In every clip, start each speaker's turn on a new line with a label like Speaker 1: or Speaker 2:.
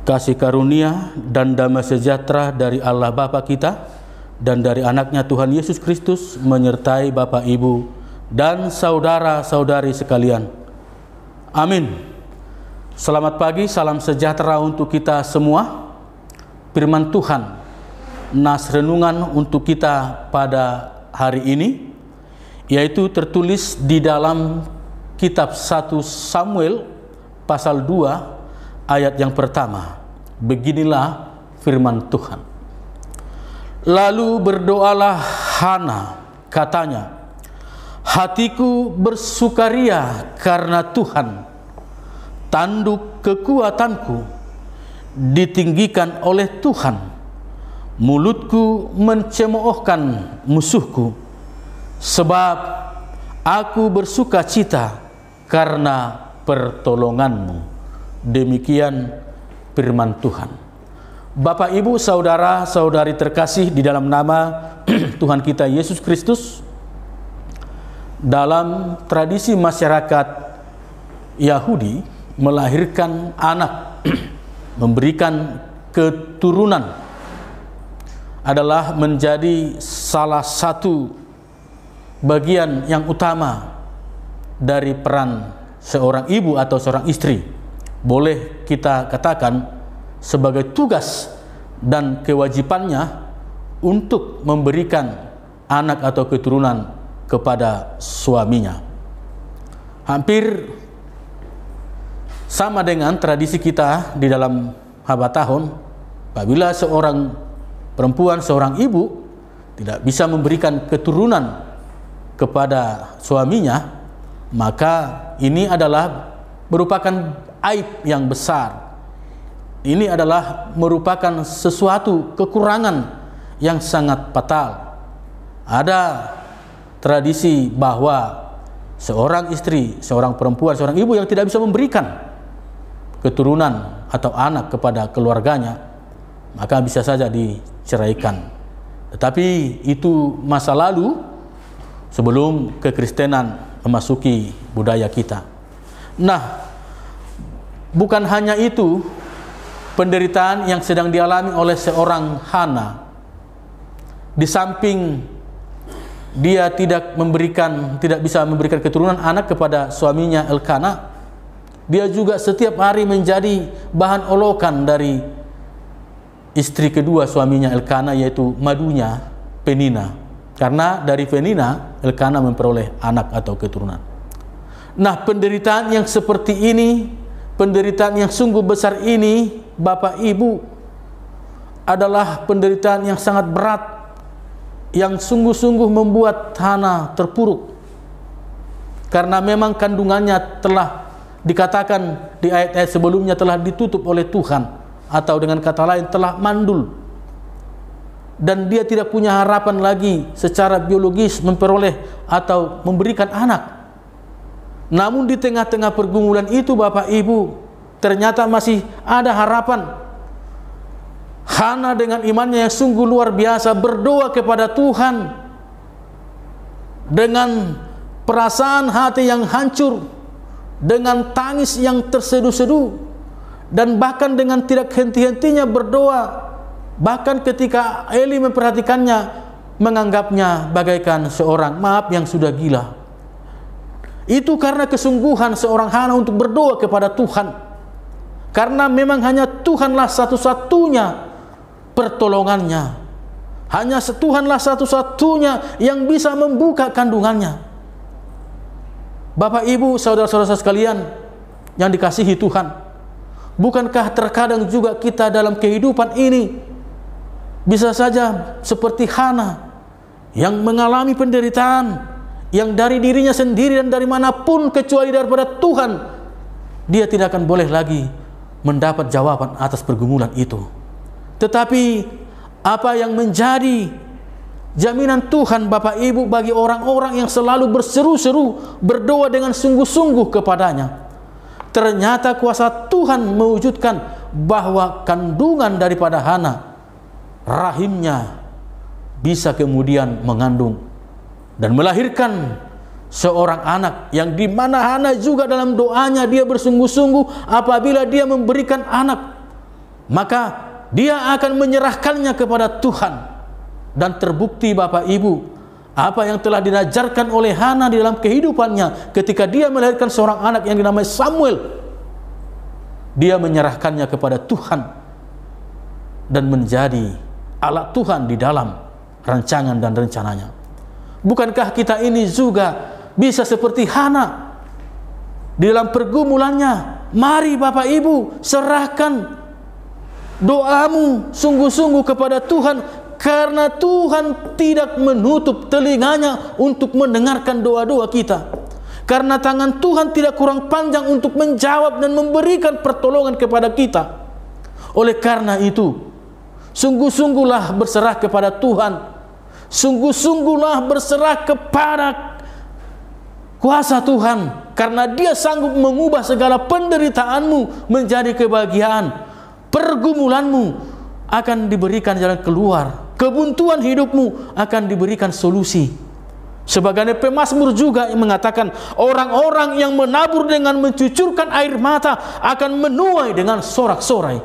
Speaker 1: Kasih karunia dan damai sejahtera dari Allah Bapa kita dan dari anaknya Tuhan Yesus Kristus menyertai Bapak, Ibu, dan saudara-saudari sekalian. Amin. Selamat pagi, salam sejahtera untuk kita semua. Firman Tuhan, nas renungan untuk kita pada hari ini, yaitu tertulis di dalam kitab 1 Samuel pasal 2 ayat yang pertama. Beginilah firman Tuhan. Lalu berdoalah Hana, katanya, hatiku bersukaria karena Tuhan, tanduk kekuatanku ditinggikan oleh Tuhan, mulutku mencemoohkan musuhku, sebab aku bersuka cita karena pertolonganmu. Demikian firman Tuhan. Bapak, Ibu, saudara, saudari terkasih di dalam nama Tuhan kita Yesus Kristus, dalam tradisi masyarakat Yahudi, melahirkan anak, memberikan keturunan adalah menjadi salah satu bagian yang utama dari peran seorang ibu atau seorang istri. Boleh kita katakan sebagai tugas dan kewajibannya untuk memberikan anak atau keturunan kepada suaminya. Hampir sama dengan tradisi kita di dalam Habat Tahun, apabila seorang perempuan, seorang ibu tidak bisa memberikan keturunan kepada suaminya, maka ini adalah merupakan aib yang besar. Ini adalah merupakan sesuatu kekurangan yang sangat fatal. Ada tradisi bahwa seorang istri, seorang perempuan, seorang ibu yang tidak bisa memberikan keturunan atau anak kepada keluarganya, maka bisa saja diceraikan. Tetapi itu masa lalu sebelum kekristenan memasuki budaya kita. Nah, bukan hanya itu, penderitaan yang sedang dialami oleh seorang Hana. Di samping dia tidak bisa memberikan keturunan anak kepada suaminya Elkana, dia juga setiap hari menjadi bahan olokan dari istri kedua suaminya Elkana, yaitu madunya Penina. Karena dari Penina Elkana memperoleh anak atau keturunan. Nah, penderitaan yang seperti ini, penderitaan yang sungguh besar ini, Bapak Ibu, adalah penderitaan yang sangat berat, yang sungguh-sungguh membuat Hana terpuruk. Karena memang kandungannya telah dikatakan di ayat-ayat sebelumnya telah ditutup oleh Tuhan, atau dengan kata lain telah mandul. Dan dia tidak punya harapan lagi secara biologis memperoleh atau memberikan anak. Namun di tengah-tengah pergumulan itu, Bapak Ibu, ternyata masih ada harapan. Hana dengan imannya yang sungguh luar biasa berdoa kepada Tuhan dengan perasaan hati yang hancur, dengan tangis yang terseduh-seduh, dan bahkan dengan tidak henti-hentinya berdoa. Bahkan ketika Eli memperhatikannya, menganggapnya bagaikan seorang yang sudah gila. Itu karena kesungguhan seorang Hana untuk berdoa kepada Tuhan. Karena memang hanya Tuhanlah satu-satunya pertolongannya. Hanya Tuhanlah satu-satunya yang bisa membuka kandungannya. Bapak, Ibu, saudara-saudara sekalian yang dikasihi Tuhan, bukankah terkadang juga kita dalam kehidupan ini bisa saja seperti Hana yang mengalami penderitaan yang dari dirinya sendiri dan dari manapun kecuali daripada Tuhan, dia tidak akan boleh lagi mendapat jawaban atas pergumulan itu. Tetapi apa yang menjadi jaminan Tuhan, Bapak Ibu, bagi orang-orang yang selalu berseru-seru berdoa dengan sungguh-sungguh kepadanya? Ternyata kuasa Tuhan mewujudkan bahwa kandungan daripada Hana, rahimnya bisa kemudian mengandung dan melahirkan seorang anak, yang dimana Hana juga dalam doanya dia bersungguh-sungguh apabila dia memberikan anak, maka dia akan menyerahkannya kepada Tuhan. Dan terbukti Bapak Ibu, apa yang telah diajarkan oleh Hana di dalam kehidupannya ketika dia melahirkan seorang anak yang dinamai Samuel, dia menyerahkannya kepada Tuhan dan menjadi alat Tuhan di dalam rancangan dan rencananya. Bukankah kita ini juga bisa seperti Hana di dalam pergumulannya? Mari Bapak Ibu, serahkan doamu sungguh-sungguh kepada Tuhan, karena Tuhan tidak menutup telinganya untuk mendengarkan doa-doa kita. Karena tangan Tuhan tidak kurang panjang untuk menjawab dan memberikan pertolongan kepada kita. Oleh karena itu, sungguh-sungguhlah berserah kepada Tuhan. Sungguh-sungguhlah berserah kepada kuasa Tuhan, karena Dia sanggup mengubah segala penderitaanmu menjadi kebahagiaan. Pergumulanmu akan diberikan jalan keluar, kebuntuan hidupmu akan diberikan solusi. Sebagaimana pemazmur juga yang mengatakan, orang-orang yang menabur dengan mencucurkan air mata akan menuai dengan sorak-sorai.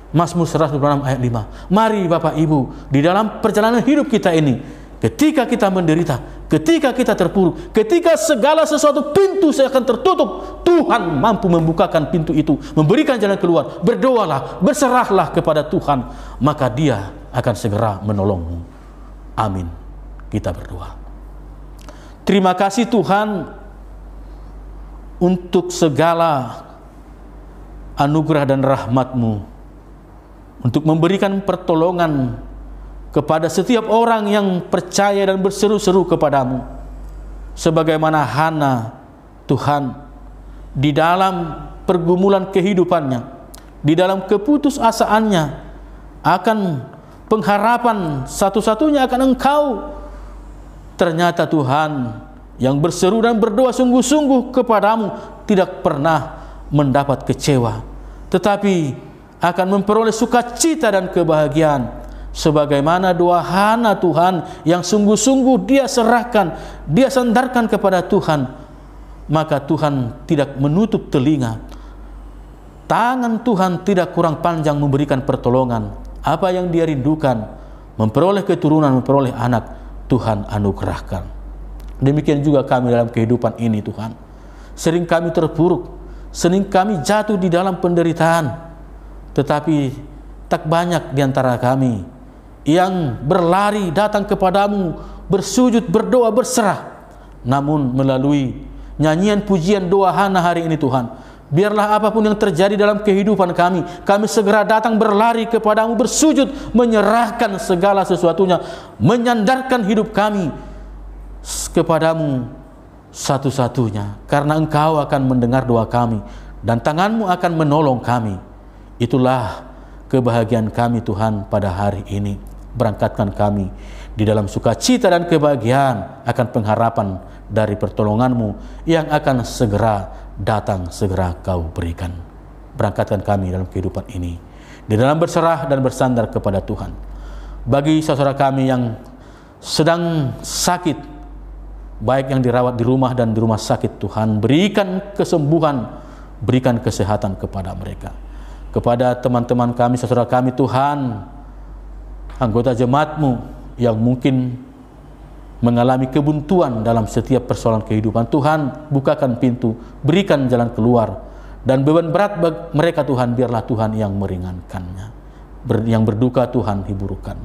Speaker 1: Mazmur 126 ayat 5. Mari Bapak Ibu, di dalam perjalanan hidup kita ini, ketika kita menderita, ketika kita terpuruk, ketika segala sesuatu pintu akan tertutup, Tuhan mampu membukakan pintu itu, memberikan jalan keluar. Berdoalah, berserahlah kepada Tuhan, maka Dia akan segera menolongmu. Amin. Kita berdoa. Terima kasih Tuhan untuk segala anugerah dan rahmat-Mu, untuk memberikan pertolongan kepada setiap orang yang percaya dan berseru-seru kepadamu. Sebagaimana Hana, Tuhan, di dalam pergumulan kehidupannya, di dalam keputusasaannya, akan pengharapan satu-satunya akan Engkau. Ternyata Tuhan yang berseru dan berdoa sungguh-sungguh kepadamu tidak pernah mendapat kecewa, tetapi akan memperoleh sukacita dan kebahagiaan. Sebagaimana doa Hana Tuhan yang sungguh-sungguh dia serahkan, dia sandarkan kepada Tuhan, maka Tuhan tidak menutup telinga. Tangan Tuhan tidak kurang panjang memberikan pertolongan. Apa yang dia rindukan, memperoleh keturunan, memperoleh anak, Tuhan anugerahkan. Demikian juga kami dalam kehidupan ini Tuhan. Sering kami terpuruk, sering kami jatuh di dalam penderitaan, tetapi tak banyak di antara kami yang berlari datang kepadamu, bersujud, berdoa, berserah. Namun melalui nyanyian pujian doa Hana hari ini Tuhan, biarlah apapun yang terjadi dalam kehidupan kami, kami segera datang berlari kepadamu, bersujud, menyerahkan segala sesuatunya, menyandarkan hidup kami kepadamu satu-satunya, karena Engkau akan mendengar doa kami dan tanganmu akan menolong kami. Itulah kebahagiaan kami Tuhan pada hari ini. Berangkatkan kami di dalam sukacita dan kebahagiaan akan pengharapan dari pertolongan-Mu yang akan segera datang, segera Kau berikan. Berangkatkan kami dalam kehidupan ini, di dalam berserah dan bersandar kepada Tuhan. Bagi saudara kami yang sedang sakit, baik yang dirawat di rumah dan di rumah sakit, Tuhan berikan kesembuhan, berikan kesehatan kepada mereka. Kepada teman-teman kami, saudara kami Tuhan, anggota jemaat-Mu yang mungkin mengalami kebuntuan dalam setiap persoalan kehidupan, Tuhan bukakan pintu, berikan jalan keluar, dan beban berat bagi mereka Tuhan, biarlah Tuhan yang meringankannya. Yang berduka Tuhan hiburkan.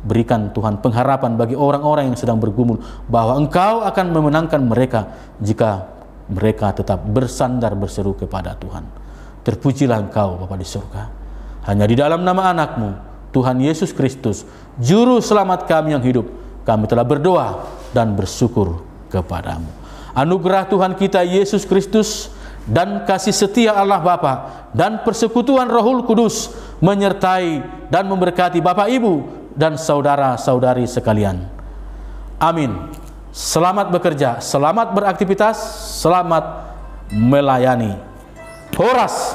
Speaker 1: Berikan Tuhan pengharapan bagi orang-orang yang sedang bergumul, bahwa Engkau akan memenangkan mereka jika mereka tetap bersandar berseru kepada Tuhan. Terpujilah Engkau Bapa di surga. Hanya di dalam nama anak-Mu, Tuhan Yesus Kristus, Juru Selamat kami yang hidup, kami telah berdoa dan bersyukur kepadamu. Anugerah Tuhan kita Yesus Kristus dan kasih setia Allah Bapa dan persekutuan Rohul Kudus menyertai dan memberkati Bapak Ibu dan saudara-saudari sekalian. Amin. Selamat bekerja, selamat beraktivitas, selamat melayani. Horas.